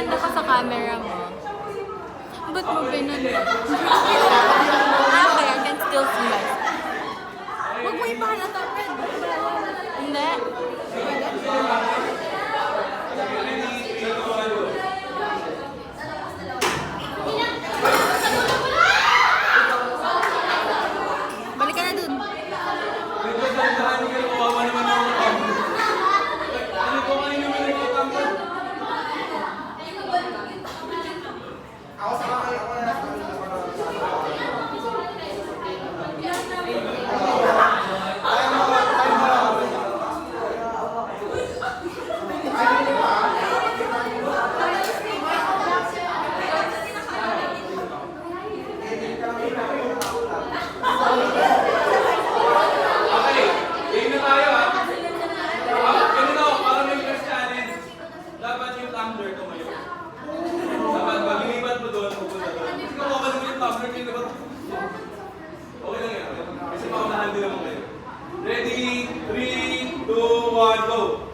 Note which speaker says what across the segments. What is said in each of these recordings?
Speaker 1: ganda ka sa camera mo. Ba't mo ganun? Okay, I can still see myself.
Speaker 2: Huwag mo ipahalata, Fred.
Speaker 1: Hindi.
Speaker 2: Balik ka na dun.
Speaker 3: Ready? 3, 2, 1, go!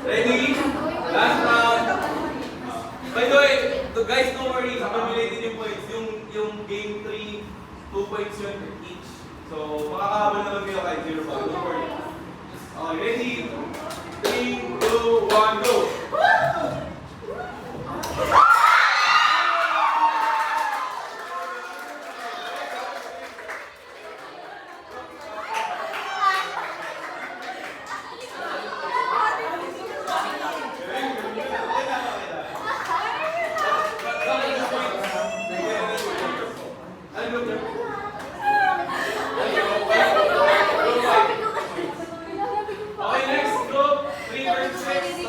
Speaker 3: Ready? Last round. By the way, guys, don't worry. Accumulated yung points. Yung game 3, 2 points yun each. So, makakahabol naman kayo kahit 0 points. Don't worry. Okay, ready? 3, 2, 1, go! Okay, next group. 3 versus 6.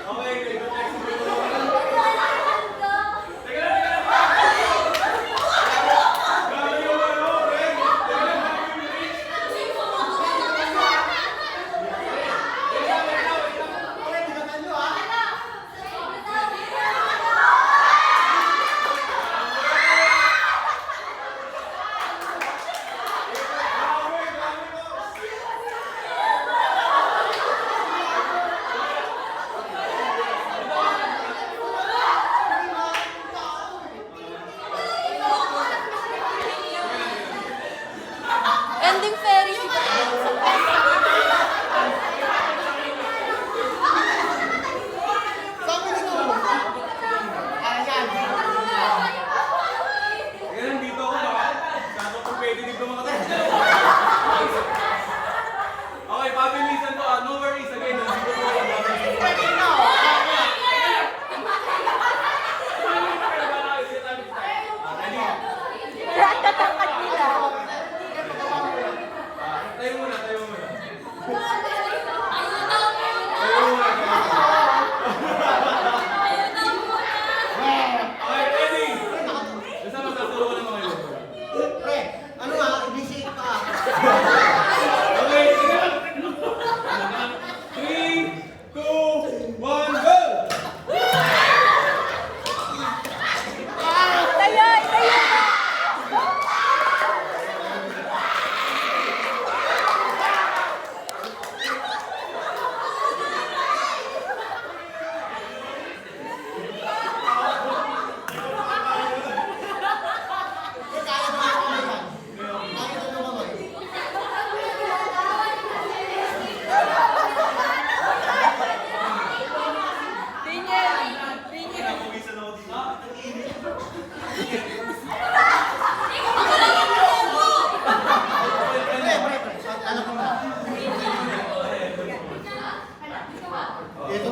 Speaker 3: Okay, good. Next group.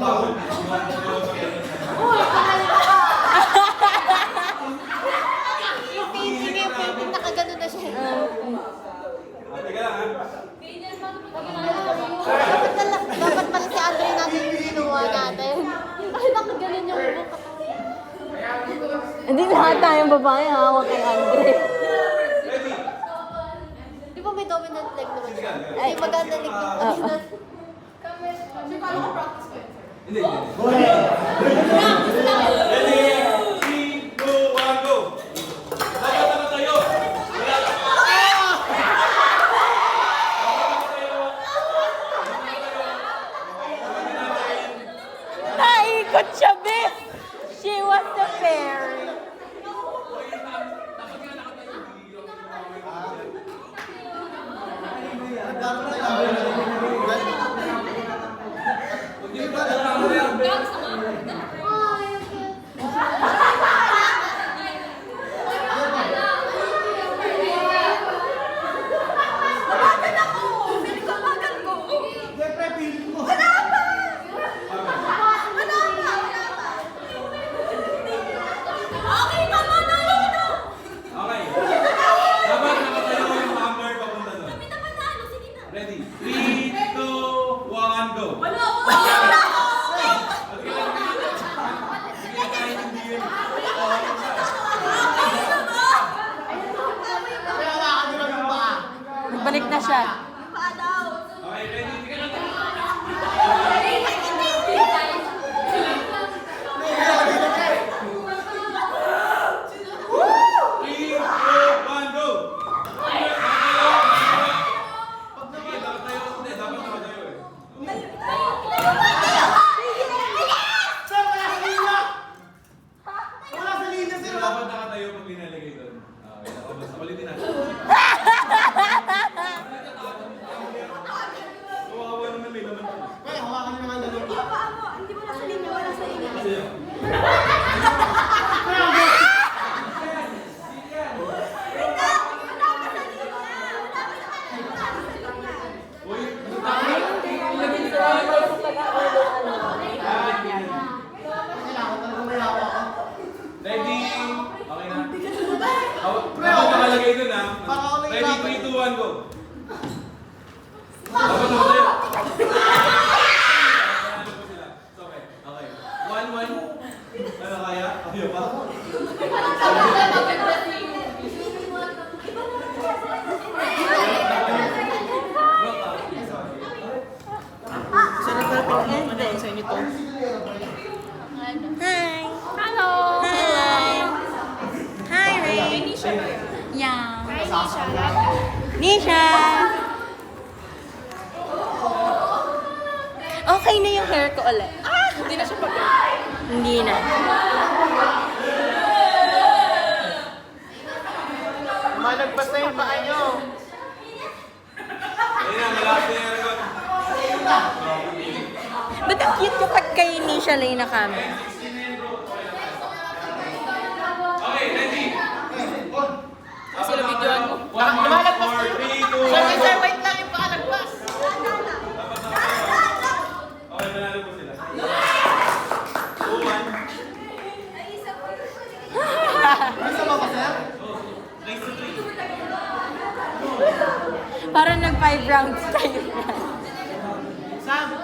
Speaker 3: bawal.
Speaker 2: Yung painting, nakagano na siya.
Speaker 3: Teka lang ha.
Speaker 2: Dapat pala si Andre natin yung ginawa natin. Ay, nakaganon yung buka.
Speaker 1: Hindi lahat tayong babae hawak kay Andre.
Speaker 3: Ready?
Speaker 2: Di ba may dominant leg naman siya?
Speaker 3: Sige,
Speaker 2: Ay, maganda leg naman.
Speaker 3: Hindi. Ready? 3, 2, 1, go! Dapat nakatayo! Wala ka.
Speaker 1: Naikot siya, Beth! She was the fairy.
Speaker 3: Okay. Dapat nakatayo yung hammer papunta doon. Ready? 3, 2, 1, go!
Speaker 1: Nagbalik na siya.
Speaker 3: Okay, ready? Tika lang. 3, 2, 1, go! Sige, dapat tayo. Hindi, dapat nakatayo eh. Hindi, dapat nakatayo pag linalagay doon. Okay, basta ulitin natin. Kawawa naman, may laman pa. Uy, ready? Okay na? Dapat nakalagay doon ha. Ready? 3, 2, 1, go! Dapat nakatayo. Ano po sila? It's okay. Okay. 1, 1. Ano kaya? Ayaw pa?
Speaker 1: Hi! Hello! Hi! Hi, Ray! Yeah. Nisha! Okay na yung hair ko ulit.
Speaker 2: Hindi na siya pag...
Speaker 1: Hindi na.
Speaker 4: Malagpas na yung paa nyo.
Speaker 3: Ayun na, malapit na yung aircon.
Speaker 1: Ba't ang cute kapag kay Nisha Lay na kami?
Speaker 3: Okay, ready?
Speaker 2: Sila videoan mo.
Speaker 3: 1, 4, 3, 2, 1,
Speaker 4: Sir,
Speaker 3: go!
Speaker 4: wait lang yung paa lagpas.
Speaker 3: Okay, manalo po sila. 2, 1.
Speaker 4: Isa ba ba, sir?
Speaker 3: Nice to 3.
Speaker 1: Parang nag 5 rounds tayo.
Speaker 4: Sam,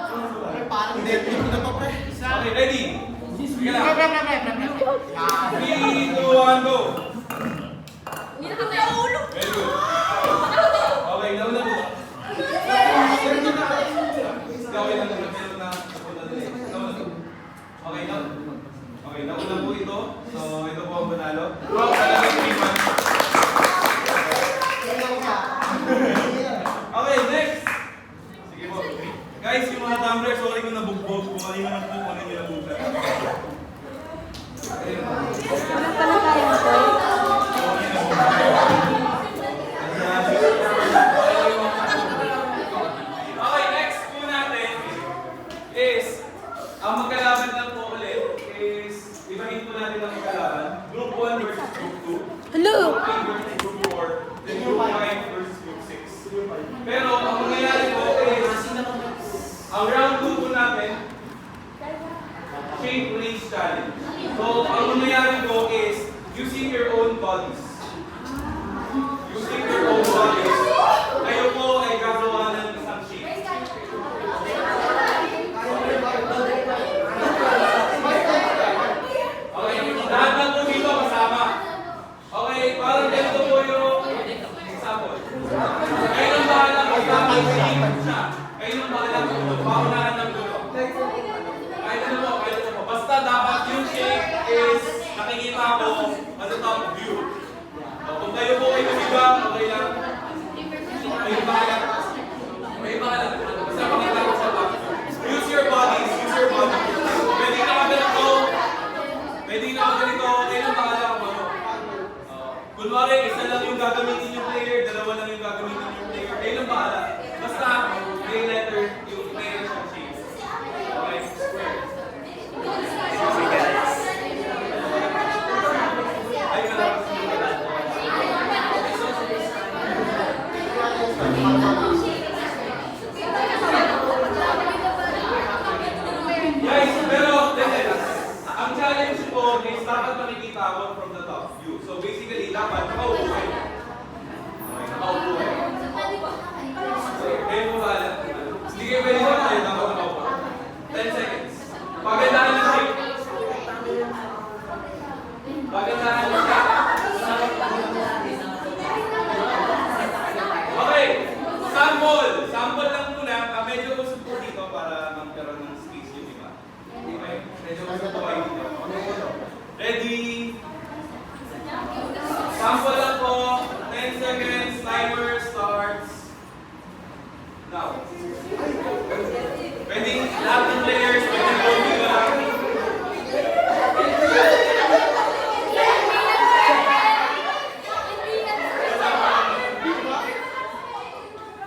Speaker 4: parang dead na to, pre.
Speaker 3: Okay, ready? Sige lang.
Speaker 4: Pre.
Speaker 3: 3, 2, 1, go! Very good. Okay, nauna po. Okay lang naman. Meron na napunta din eh. Nauna po. Okay, nauna po ito. So, ito po ang panalo. Talagang 3-1. Okay, next! Sige po. Guys, yung mga tumbler, sorry kung nabugbog. Kung kanina lang po, kung kanina nabugbog.
Speaker 1: Ano pala tayo to?
Speaker 3: Okay, next po natin is, ang magkalaban lang po ulit is, ibahin po natin ang magkalaban. Group 1 versus Group 2.
Speaker 1: Hello!
Speaker 3: Group 3 versus Group 4. Then Group 5 versus Group 6. Pero, ang mangyayari po is, ang round 2 po natin, shape race challenge. So, ang mangyayari ko is using your own bodies. Using your own bodies. Kayo po ay gagawa ng isang shape. Okay, lahat na po dito kasama. Okay, parang ganito po yung example. Kayo nang bahala kung bakit shape siya. Kayo nang bahala kung paunahan ng gulo. Kahit ano po. Basta dapat yung shape is nakikita ko ano top view. Kung kayo po ay kumiga, okay lang. May bahala. Basta makita ko sa top. Use your bodies. Pwede na ganito. Kayo nang bahala kung ano. Kunwari, isa lang yung gagamitin yung player, dalawa lang yung gagamitin yung player. Kayo nang bahala. Basta, may letter yung player sa shape. Okay? Ay, guys, pero, ang challenge po is dapat makikita ako from the top view. So basically, dapat nakaupo kayo. Okay, nakaupo kayo. Kayo po bahala. Hindi kayo pwede lang tayo, dapat nakaupo. 10 seconds. Pagandahan ng shape. Pagandahan ng shape. Okay, sample lang muna. Medyo usap po dito para magkaroon ng space yung iba. Okay, medyo usap po kayo dito. Ready? Sample lang po. 10 seconds. Timer starts now. Pwede lahat ng players, pwede go nila.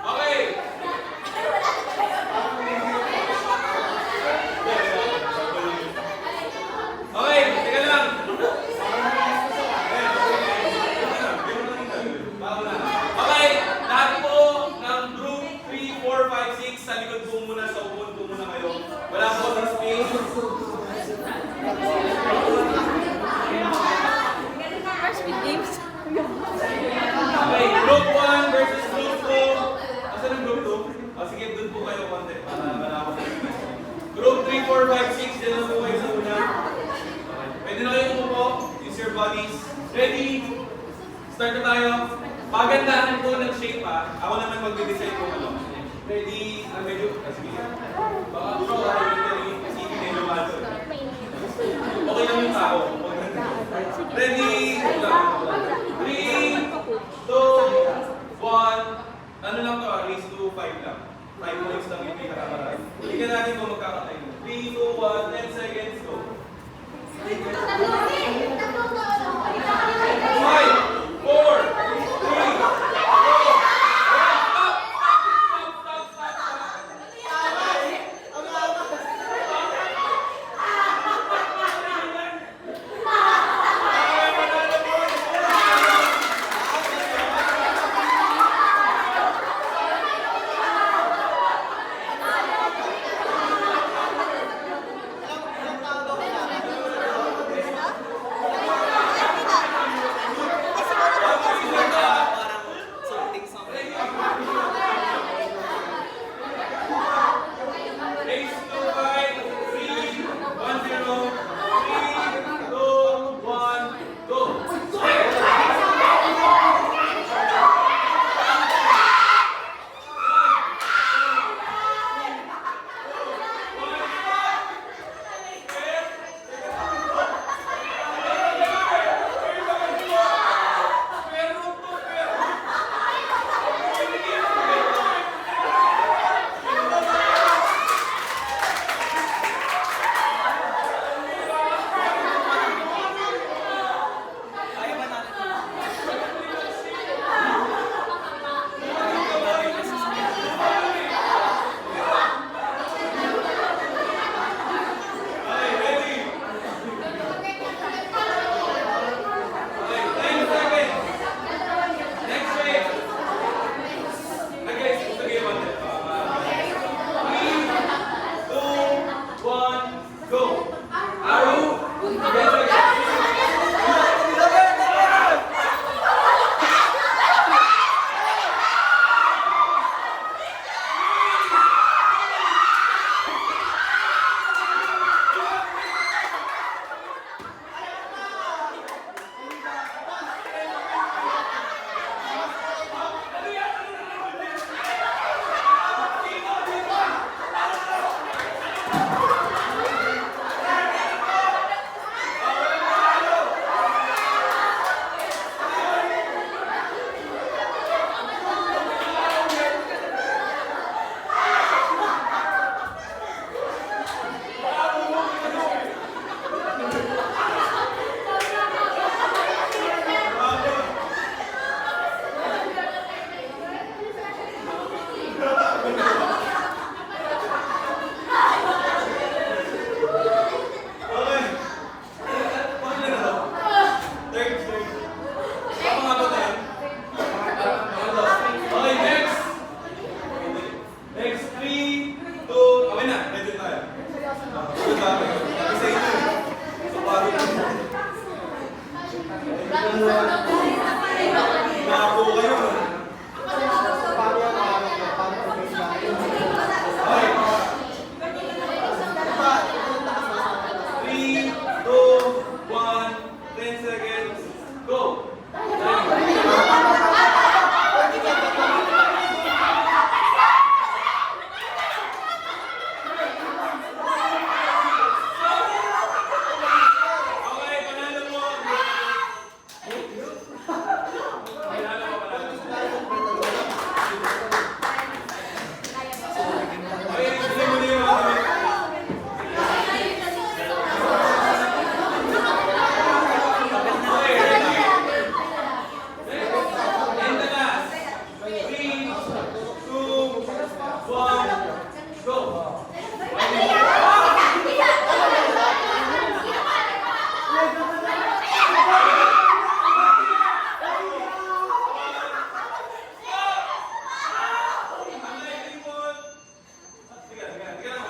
Speaker 3: Okay. Okay, teka lang. Okay, lahat po ng group 3, 4, 5, 6 sa likod po muna, sa upuan po muna kayo. Wala po sa space.
Speaker 1: First with games.
Speaker 3: Okay, group 1 versus group 2. Asan ang group 2? Sige, doon po kayo konti para malako sa space. Group 3, 4, 5, 6, dyan lang po kayo sa una. Okay. Pwede na kayo umupo. Use your bodies. Ready? Start na tayo. Pagandahan po ng shape ha. Ako naman mag-design po ano. Ready? Medyo, sige. Baka gusto ko tayo kasi hindi na lumado. Okay lang yung tao. Ready? 3, 2, 1. Ano lang to? Raise to 5 lang. 5 points lang yung may kakakaraan. Tingnan natin kung magkakatay mo. 3, 2, 1, 10 seconds, go. 5, 4, 3, 2, 1.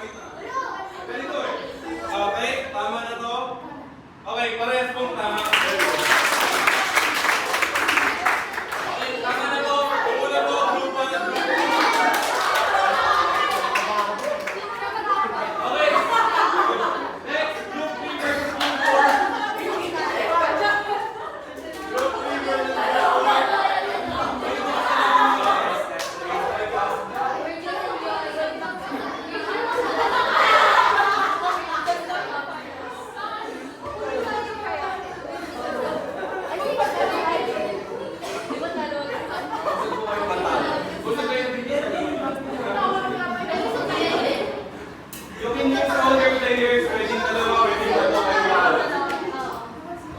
Speaker 3: Ganito eh. Okay, tama na to. Okay, parehas pong tama. Okay, tama na to. Una to, group 1 at group 2. Okay. Next, group 3 versus group 4. Group 3 versus group 4. Gusto kayo din. You can use all your players. Pwedeng dalawa, pwedeng tatlo.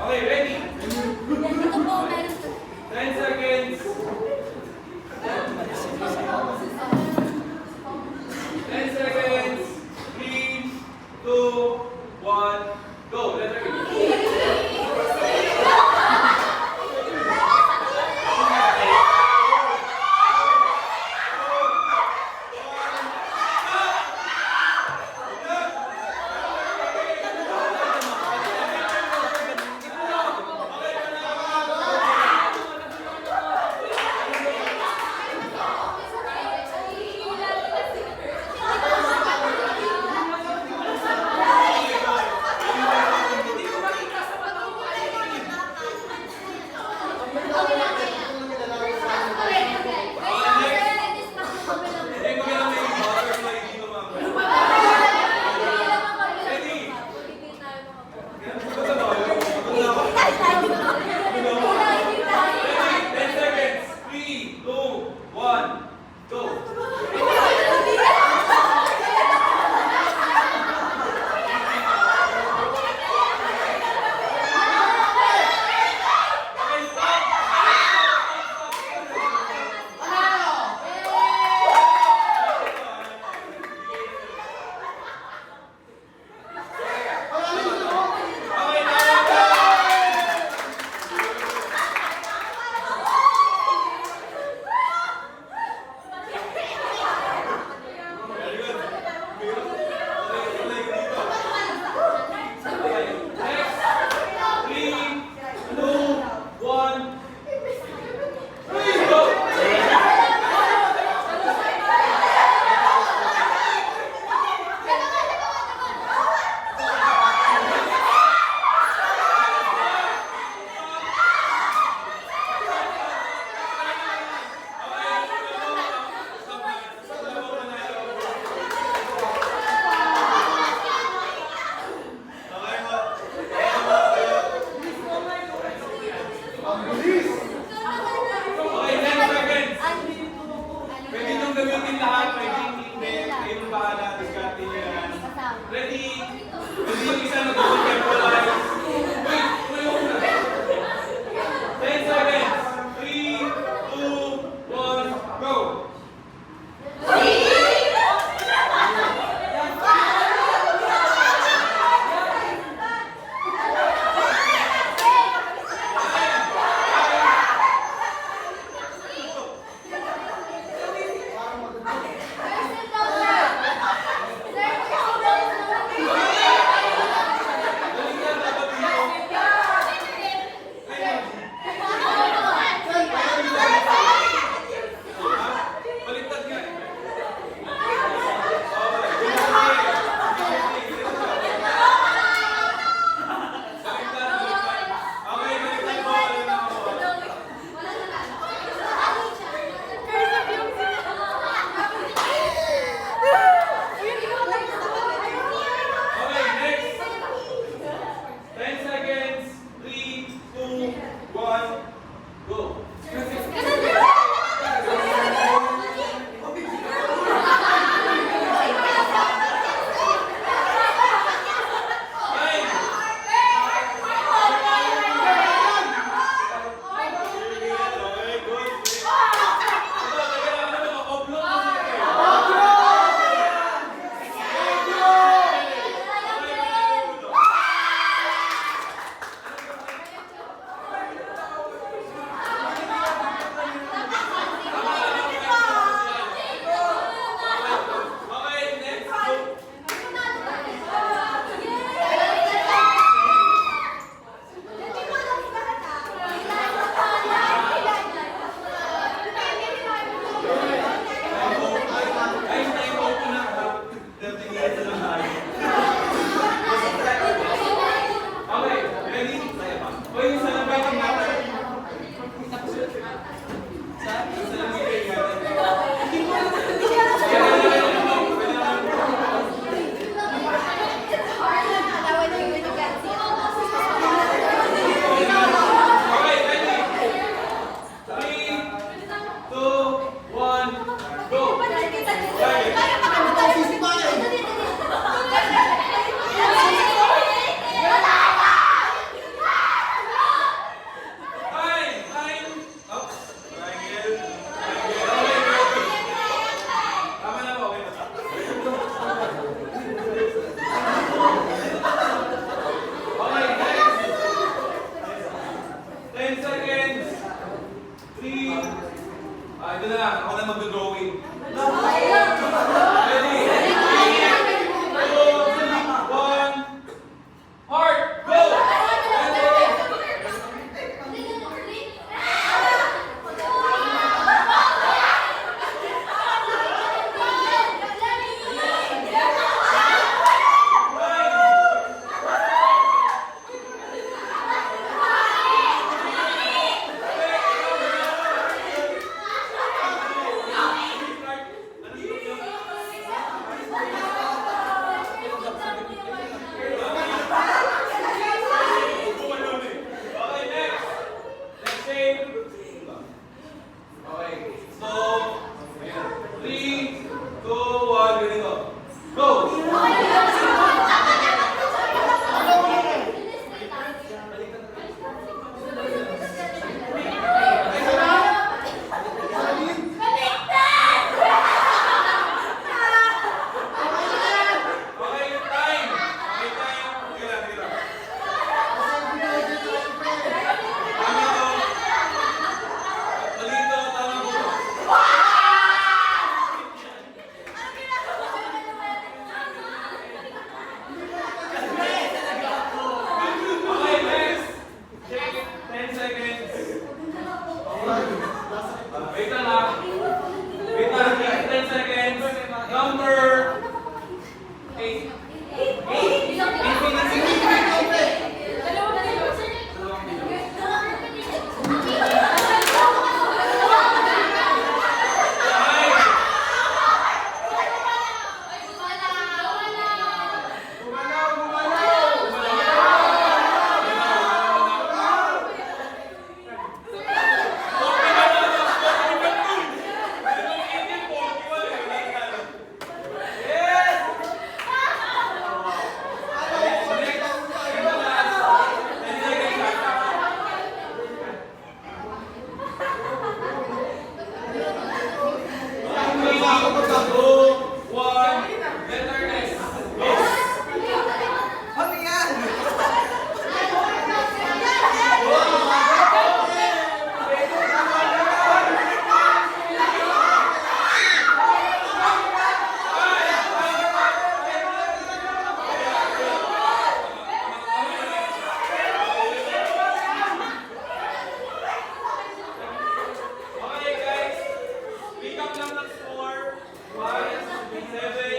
Speaker 3: Okay, ready? 10 seconds. 10 seconds. 3, 2, 1, go. Letter A. 7,